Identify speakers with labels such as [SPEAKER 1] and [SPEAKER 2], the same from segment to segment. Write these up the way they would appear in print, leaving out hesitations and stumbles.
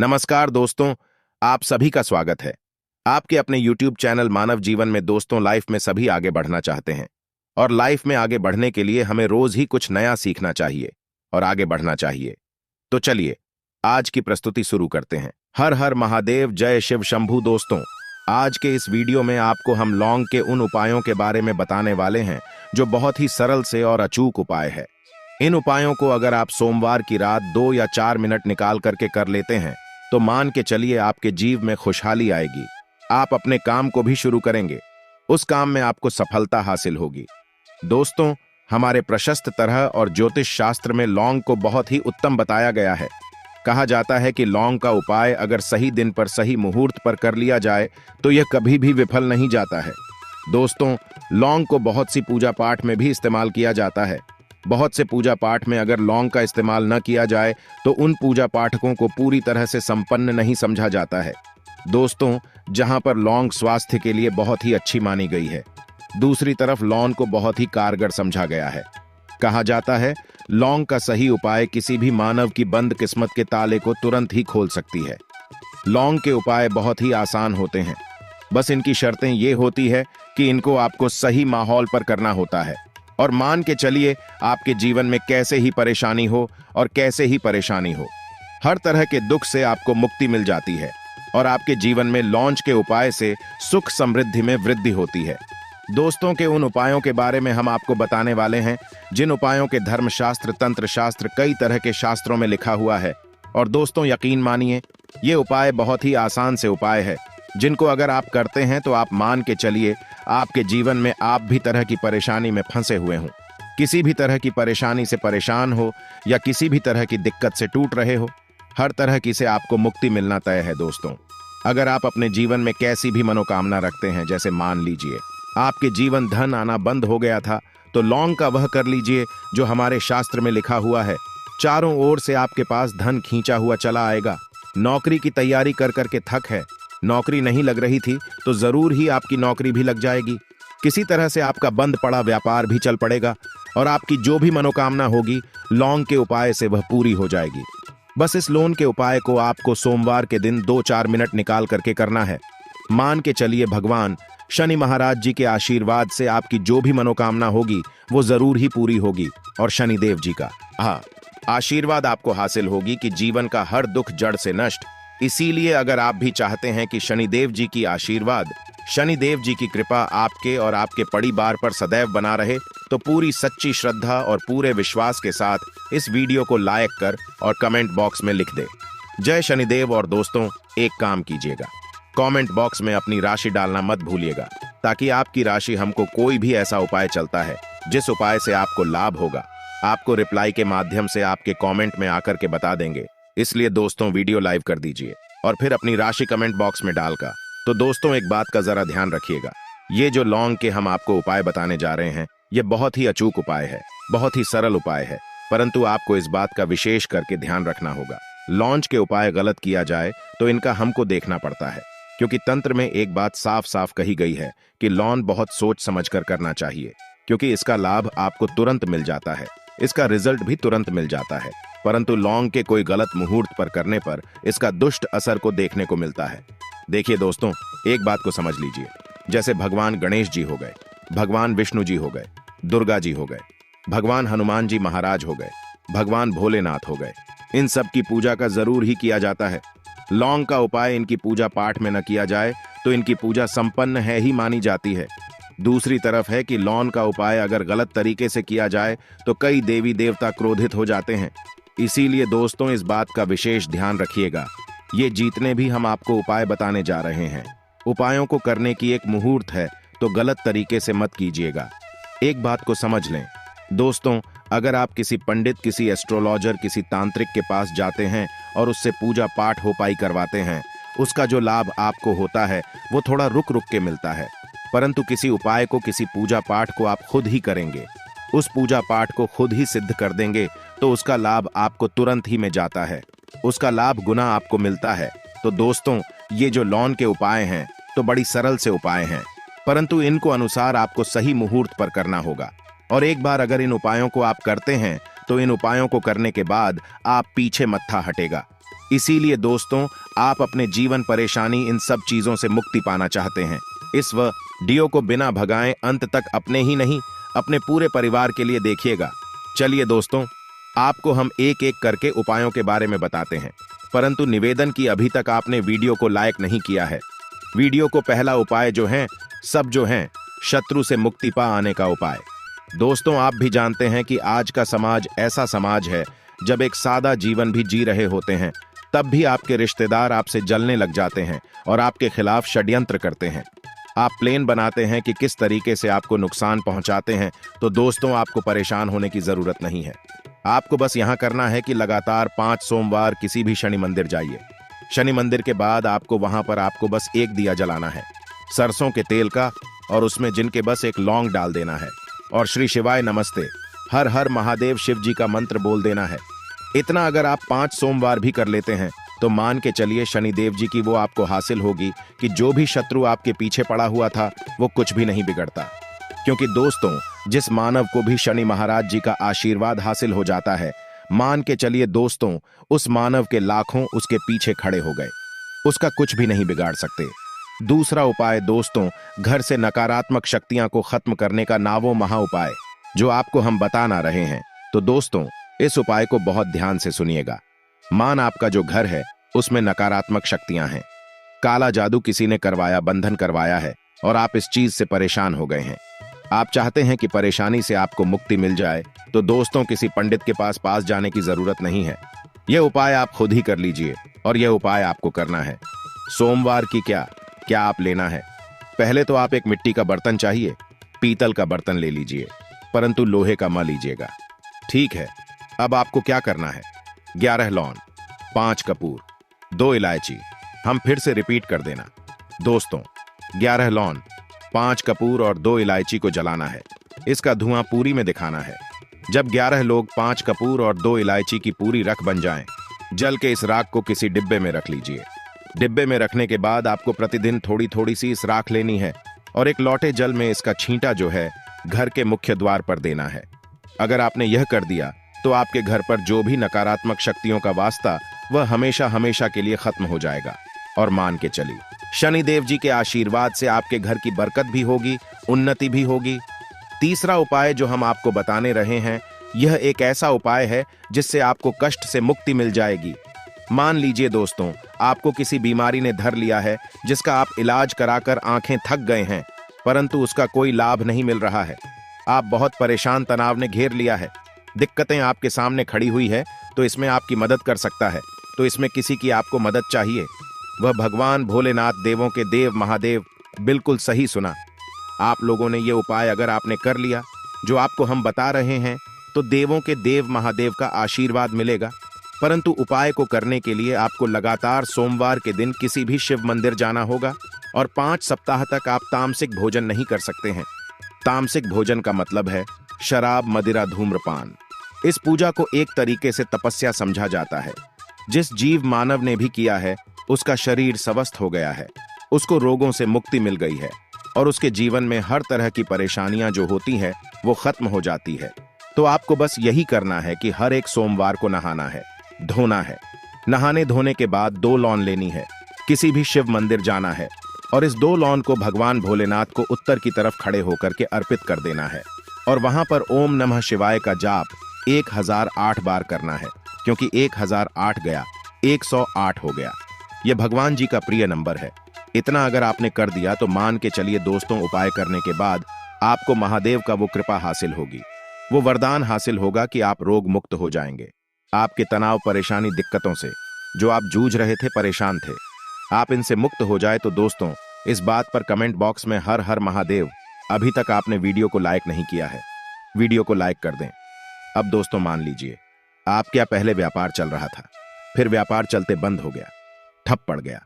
[SPEAKER 1] नमस्कार दोस्तों, आप सभी का स्वागत है आपके अपने YouTube चैनल मानव जीवन में। दोस्तों, लाइफ में सभी आगे बढ़ना चाहते हैं और लाइफ में आगे बढ़ने के लिए हमें रोज ही कुछ नया सीखना चाहिए और आगे बढ़ना चाहिए। तो चलिए आज की प्रस्तुति शुरू करते हैं। हर हर महादेव, जय शिव शंभू। दोस्तों, आज के इस वीडियो में आपको हम लौंग के उन उपायों के बारे में बताने वाले हैं जो बहुत ही सरल से और अचूक उपाय है। इन उपायों को अगर आप सोमवार की रात 2 या 4 मिनट निकाल करके कर लेते हैं तो मान के चलिए आपके जीवन में खुशहाली आएगी। आप अपने काम को भी शुरू करेंगे, उस काम में आपको सफलता हासिल होगी। दोस्तों, हमारे प्रशस्त तरह और ज्योतिष शास्त्र में लौंग को बहुत ही उत्तम बताया गया है। कहा जाता है कि लौंग का उपाय अगर सही दिन पर सही मुहूर्त पर कर लिया जाए तो यह कभी भी विफल नहीं जाता है। दोस्तों, लौंग को बहुत सी पूजा पाठ में भी इस्तेमाल किया जाता है। बहुत से पूजा पाठ में अगर लौंग का इस्तेमाल न किया जाए तो उन पूजा पाठकों को पूरी तरह से संपन्न नहीं समझा जाता है। दोस्तों, जहां पर लौंग स्वास्थ्य के लिए बहुत ही अच्छी मानी गई है, दूसरी तरफ लौंग को बहुत ही कारगर समझा गया है। कहा जाता है लौंग का सही उपाय किसी भी मानव की बंद किस्मत के ताले को तुरंत ही खोल सकती है। लौंग के उपाय बहुत ही आसान होते हैं, बस इनकी शर्तें ये होती है कि इनको आपको सही माहौल पर करना होता है। और मान के चलिए आपके जीवन में कैसे ही परेशानी हो और कैसे ही परेशानी हो, हर तरह के दुख से आपको मुक्ति मिल जाती है और आपके जीवन में लौंग के उपाय से सुख समृद्धि में वृद्धि होती है। दोस्तों, के उन उपायों के बारे में हम आपको बताने वाले हैं जिन उपायों के धर्मशास्त्र, तंत्र शास्त्र, कई तरह के शास्त्रों में लिखा हुआ है। और दोस्तों, यकीन मानिए ये उपाय बहुत ही आसान से उपाय है जिनको अगर आप करते हैं तो आप मान के चलिए आपके जीवन में आप भी तरह की परेशानी में फंसे हुए हों, किसी भी तरह की परेशानी से परेशान हो या किसी भी तरह की दिक्कत से टूट रहे हो, हर तरह की से आपको मुक्ति मिलना तय है। दोस्तों, अगर आप अपने जीवन में कैसी भी मनोकामना रखते हैं, जैसे मान लीजिए आपके जीवन धन आना बंद हो गया था, तो लौंग का वह कर लीजिए जो हमारे शास्त्र में लिखा हुआ है। चारों ओर से आपके पास धन खींचा हुआ चला आएगा। नौकरी की तैयारी कर करके थक है, नौकरी नहीं लग रही थी तो जरूर ही आपकी नौकरी भी लग जाएगी। किसी तरह से आपका बंद पड़ा व्यापार भी चल पड़ेगा और आपकी जो भी मनोकामना होगी लौंग के उपाय से वह पूरी हो जाएगी। बस इस लौंग के उपाय को आपको सोमवार के दिन 2-4 मिनट निकाल करके करना है। मान के चलिए भगवान शनि महाराज जी के आशीर्वाद से आपकी जो भी मनोकामना होगी वो जरूर ही पूरी होगी और शनिदेव जी का आशीर्वाद आपको हासिल होगी कि जीवन का हर दुख जड़ से नष्ट। इसीलिए अगर आप भी चाहते हैं कि शनिदेव जी की आशीर्वाद, शनिदेव जी की कृपा आपके और आपके परिवार पर सदैव बना रहे, तो पूरी सच्ची श्रद्धा और पूरे विश्वास के साथ इस वीडियो को लाइक कर और कमेंट बॉक्स में लिख दे जय शनिदेव। और दोस्तों, एक काम कीजिएगा, कमेंट बॉक्स में अपनी राशि डालना मत भूलिएगा, ताकि आपकी राशि हमको कोई भी ऐसा उपाय चलता है जिस उपाय से आपको लाभ होगा, आपको रिप्लाई के माध्यम से आपके कमेंट में आकर के बता देंगे। इसलिए दोस्तों, वीडियो लाइव कर दीजिए और फिर अपनी राशि कमेंट बॉक्स में डालकर। तो दोस्तों, एक बात का जरा ध्यान रखिएगा, ये जो लौंग के हम आपको उपाय बताने जा रहे हैं ये बहुत ही अचूक उपाय है, बहुत ही सरल उपाय है, परंतु आपको इस बात का विशेष करके ध्यान रखना होगा। लौंग के उपाय गलत किया जाए तो इनका हमको देखना पड़ता है, क्योंकि तंत्र में एक बात साफ साफ कही गई है कि लौंग बहुत सोच समझ कर करना चाहिए, क्योंकि इसका लाभ आपको तुरंत मिल जाता है, इसका रिजल्ट भी तुरंत मिल जाता है। परंतु लौंग के कोई गलत मुहूर्त पर करने पर इसका दुष्ट असर को देखने को मिलता है। देखिए दोस्तों, एक बात को समझ लीजिए, जैसे भगवान गणेश जी हो गए, भगवान विष्णु जी हो गए, दुर्गा जी हो गए, भगवान हनुमान जी महाराज हो गए, भगवान भोलेनाथ हो गए, इन सब की पूजा का जरूर ही किया जाता है। लौंग का उपाय इनकी पूजा पाठ में न किया जाए तो इनकी पूजा संपन्न है ही मानी जाती है। दूसरी तरफ है कि लौंग का उपाय अगर गलत तरीके से किया जाए तो कई देवी देवता क्रोधित हो जाते हैं। इसीलिए दोस्तों, इस बात का विशेष ध्यान रखिएगा। ये जितने भी हम आपको उपाय बताने जा रहे हैं, उपायों को करने की एक मुहूर्त है, तो गलत तरीके से मत कीजिएगा। एक बात को समझ लें दोस्तों, अगर आप किसी पंडित, किसी एस्ट्रोलॉजर, किसी तांत्रिक के पास जाते हैं और उससे पूजा पाठ हो पाई करवाते हैं, उसका जो लाभ आपको होता है वो थोड़ा रुक रुक के मिलता है। परंतु किसी उपाय को, किसी पूजा पाठ को आप खुद ही करेंगे, उस पूजा पाठ को खुद ही सिद्ध कर देंगे, तो उसका लाभ आपको तुरंत ही में जाता है, उसका लाभ गुना आपको मिलता है। तो दोस्तों, ये जो लौंग के उपाय हैं तो बड़ी सरल से उपाय हैं, परंतु इनको अनुसार आपको सही मुहूर्त पर करना होगा। और एक बार अगर इन उपायों को आप करते हैं तो इन उपायों को करने के बाद आप पीछे मत्था हटेगा। इसीलिए दोस्तों, आप अपने जीवन परेशानी इन सब चीजों से मुक्ति पाना चाहते हैं। इस वीडियो को बिना भगाए अंत तक अपने ही नहीं, अपने पूरे परिवार के लिए देखिएगा। चलिए दोस्तों, आपको हम एक एक करके उपायों के बारे में बताते हैं, परंतु निवेदन कि अभी तक आपने वीडियो को लाइक नहीं किया है। वीडियो को पहला उपाय जो है शत्रु से मुक्ति पा आने का उपाय। दोस्तों, आप भी जानते हैं कि आज का समाज ऐसा समाज है, जब एक सादा जीवन भी जी रहे होते हैं तब भी आपके रिश्तेदार आपसे जलने लग जाते हैं और आपके खिलाफ षड्यंत्र करते हैं। आप प्लान बनाते हैं कि किस तरीके से आपको नुकसान पहुंचाते हैं। तो दोस्तों, आपको परेशान होने की जरूरत नहीं है। आपको बस यहां करना है कि लगातार 5 सोमवार किसी भी शनि मंदिर जाइए। शनि मंदिर के बाद वहां पर आपको बस एक दिया जलाना है, सरसों के तेल का, और उसमें जिनके बस एक लौंग डाल देना है और श्री शिवाय नमस्ते, हर हर महादेव शिव जी का मंत्र बोल देना है। इतना अगर आप 5 सोमवार भी कर लेते हैं तो मान के चलिए शनिदेव जी की वो आपको हासिल होगी कि जो भी शत्रु आपके पीछे पड़ा हुआ था वो कुछ भी नहीं बिगड़ता। क्योंकि दोस्तों, जिस मानव को भी शनि महाराज जी का आशीर्वाद हासिल हो जाता है, मान के चलिए दोस्तों, उस मानव के लाखों उसके पीछे खड़े हो गए, उसका कुछ भी नहीं बिगाड़ सकते। दूसरा उपाय दोस्तों, घर से नकारात्मक शक्तियां को खत्म करने का नावो महा उपाय, जो आपको हम बताना रहे हैं। तो दोस्तों, इस उपाय को बहुत ध्यान से सुनिएगा। मान आपका जो घर है उसमें नकारात्मक शक्तियां हैं, काला जादू किसी ने करवाया, बंधन करवाया है और आप इस चीज से परेशान हो गए हैं। आप चाहते हैं कि परेशानी से आपको मुक्ति मिल जाए। तो दोस्तों, किसी पंडित के पास जाने की जरूरत नहीं है। यह उपाय आप खुद ही कर लीजिए और यह उपाय आपको करना है। सोमवार की क्या आप लेना है? पहले तो आप एक मिट्टी का बर्तन चाहिए, पीतल का बर्तन ले लीजिए, परंतु लोहे का मत लीजिएगा, ठीक है। अब आपको क्या करना है? 11 लौंग, 5 कपूर, 2 इलायची। हम फिर से रिपीट कर देना दोस्तों, 11 लौंग, 5 कपूर और 2 इलायची को जलाना है। इसका धुआं पूरी में दिखाना है। जब 11 लोग 5 कपूर और 2 इलायची की पूरी रख बन जाएं, जल के इस राख को किसी डिब्बे में रख लीजिए। डिब्बे में रखने के बाद आपको प्रतिदिन थोड़ी थोड़ी सी इस राख लेनी है और एक लौटे जल में इसका छींटा जो है घर के मुख्य द्वार पर देना है। अगर आपने यह कर दिया तो आपके घर पर जो भी नकारात्मक शक्तियों का वास्ता वह हमेशा हमेशा के लिए खत्म हो जाएगा। और मान के चलिए शनिदेव जी के आशीर्वाद से आपके घर की बरकत भी होगी, उन्नति भी होगी। तीसरा उपाय जो हम आपको बताने रहे हैं, यह एक ऐसा उपाय है जिससे आपको कष्ट से मुक्ति मिल जाएगी। मान लीजिए दोस्तों, आपको किसी बीमारी ने धर लिया है जिसका आप इलाज कराकर आंखें थक गए हैं, परंतु उसका कोई लाभ नहीं मिल रहा है। आप बहुत परेशान, तनाव ने घेर लिया है, दिक्कतें आपके सामने खड़ी हुई है। तो इसमें आपकी मदद कर सकता है। तो इसमें किसी की आपको मदद चाहिए, वह भगवान भोलेनाथ, देवों के देव महादेव। बिल्कुल सही सुना। आप लोगों ने ये उपाय अगर आपने कर लिया जो आपको हम बता रहे हैं, तो देवों के देव महादेव का आशीर्वाद मिलेगा। परंतु उपाय को करने के लिए आपको लगातार सोमवार के दिन किसी भी शिव मंदिर जाना होगा और 5 सप्ताह तक आप तामसिक भोजन नहीं कर सकते हैं। तामसिक भोजन का मतलब है शराब, मदिरा, धूम्रपान। इस पूजा को एक तरीके से तपस्या समझा जाता है। जिस जीव मानव ने भी किया है उसका शरीर स्वस्थ हो गया है, उसको रोगों से मुक्ति मिल गई है और उसके जीवन में हर तरह की परेशानियां जो होती हैं वो खत्म हो जाती है। तो आपको बस यही करना है कि हर एक सोमवार को नहाना है, धोना है। नहाने धोने के बाद 2 लौंग लेनी है, किसी भी शिव मंदिर जाना है और इस 2 लौंग को भगवान भोलेनाथ को उत्तर की तरफ खड़े होकर के अर्पित कर देना है और वहां पर ओम नमः शिवाय का जाप 1008 बार करना है, क्योंकि 1008 गया 108 हो गया। यह भगवान जी का प्रिय नंबर है। इतना अगर आपने कर दिया तो मान के चलिए दोस्तों, उपाय करने के बाद आपको महादेव का वो कृपा हासिल होगी, वो वरदान हासिल होगा कि आप रोग मुक्त हो जाएंगे। आपके तनाव, परेशानी, दिक्कतों से जो आप जूझ रहे थे, परेशान थे, आप इनसे मुक्त हो जाए। तो दोस्तों, इस बात पर कमेंट बॉक्स में हर हर महादेव। अभी तक आपने वीडियो को लाइक नहीं किया है, वीडियो को लाइक कर दें। अब दोस्तों मान लीजिए, आप क्या पहले व्यापार चल रहा था, फिर व्यापार चलते बंद हो गया, ठप पड़ गया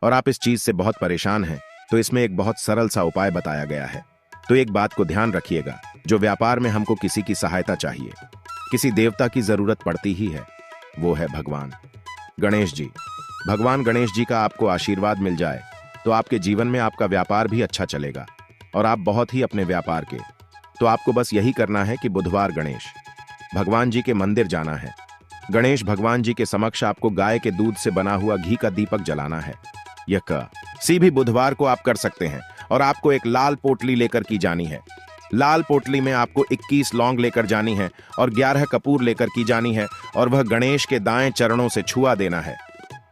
[SPEAKER 1] और आप इस चीज से बहुत परेशान हैं। तो इसमें एक बहुत सरल सा उपाय बताया गया है। तो एक बात को ध्यान रखिएगा, जो व्यापार में हमको किसी की सहायता चाहिए, किसी देवता की जरूरत पड़ती ही है, वो है भगवान गणेश जी। भगवान गणेश जी का आपको आशीर्वाद मिल जाए तो आपके जीवन में आपका व्यापार भी अच्छा चलेगा और आप बहुत ही अपने व्यापार के। तो आपको बस यही करना है कि बुधवार गणेश भगवान जी के मंदिर जाना है, गणेश भगवान जी के समक्ष आपको गाय के दूध से बना हुआ घी का दीपक जलाना है। यह किसी भी बुधवार को आप कर सकते हैं और आपको एक लाल पोटली लेकर की जानी है। लाल पोटली में आपको 21 लौंग लेकर जानी है और 11 कपूर लेकर की जानी है और वह गणेश के दाएं चरणों से छुआ देना है।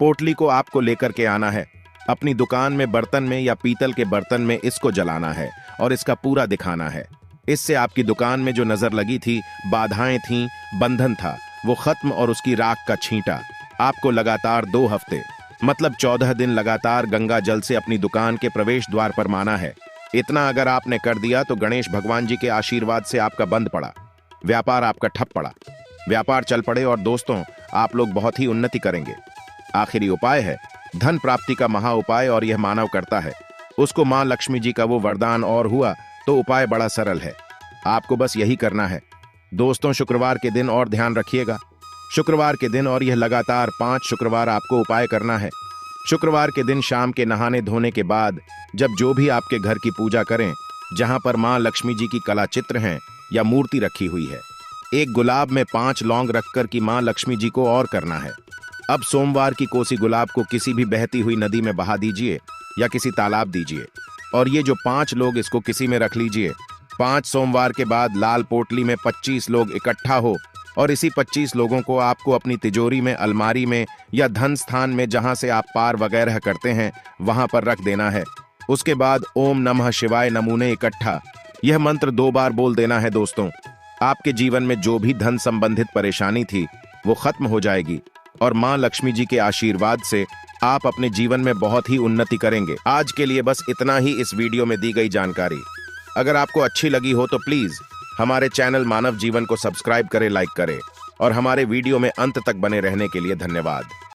[SPEAKER 1] पोटली को आपको लेकर के आना है। अपनी दुकान में बर्तन में या पीतल के बर्तन में इसको जलाना है और इसका पूरा दिखाना है। इससे आपकी दुकान में जो नजर लगी थी, बाधाएं थीं, बंधन था, वो खत्म और उसकी राख का छींटा। आपको लगातार 2 हफ्ते मतलब 14 दिन लगातार गंगा जल से अपनी दुकान के प्रवेश द्वार पर माना है। इतना अगर आपने कर दिया तो गणेश भगवान जी के आशीर्वाद से आपका बंद पड़ा, व्यापार आपका ठप पड़ा, व्यापार चल पड़े और दोस्तों आप लोग बहुत ही उन्नति करेंगे। आखिरी उपाय है धन प्राप्ति का महा उपाय और यह मानव करता है, उसको मां लक्ष्मी जी का वो वरदान और हुआ तो उपाय बड़ा सरल है। आपको बस यही करना है दोस्तों। शुक्रवार के दिन और ध्यान रखिएगा, शुक्रवार के दिन और यह लगातार 5 शुक्रवार आपको उपाय करना है। शुक्रवार के दिन शाम के नहाने धोने के बाद जब जो भी आपके घर की पूजा करें, जहां पर मां लक्ष्मी जी की कला चित्र हैं या मूर्ति रखी हुई है, एक गुलाब में 5 लौंग रखकर की मां लक्ष्मी जी को और करना है। अब सोमवार की कोसी गुलाब को किसी भी बहती हुई नदी में बहा दीजिए या किसी तालाब दीजिए और ये जो 5 लोग इसको किसी में रख लीजिए। 5 सोमवार के बाद लाल पोटली में 25 लोग इकट्ठा हो और इसी 25 लोगों को आपको अपनी तिजोरी में, अलमारी में या धन स्थान में जहां से आप पार वगैरह करते हैं वहां पर रख देना है। उसके बाद ओम नमः शिवाय नमूने इकट्ठा यह मंत्र 2 बार बोल देना है दोस्तों। आपके जीवन में जो भी धन संबंधित परेशानी थी वो खत्म हो जाएगी और मां लक्ष्मी जी के आशीर्वाद से आप अपने जीवन में बहुत ही उन्नति करेंगे। आज के लिए बस इतना ही इस वीडियो में दी गई जानकारी। अगर आपको अच्छी लगी हो तो प्लीज हमारे चैनल मानव जीवन को सब्सक्राइब करें, लाइक करें और हमारे वीडियो में अंत तक बने रहने के लिए धन्यवाद।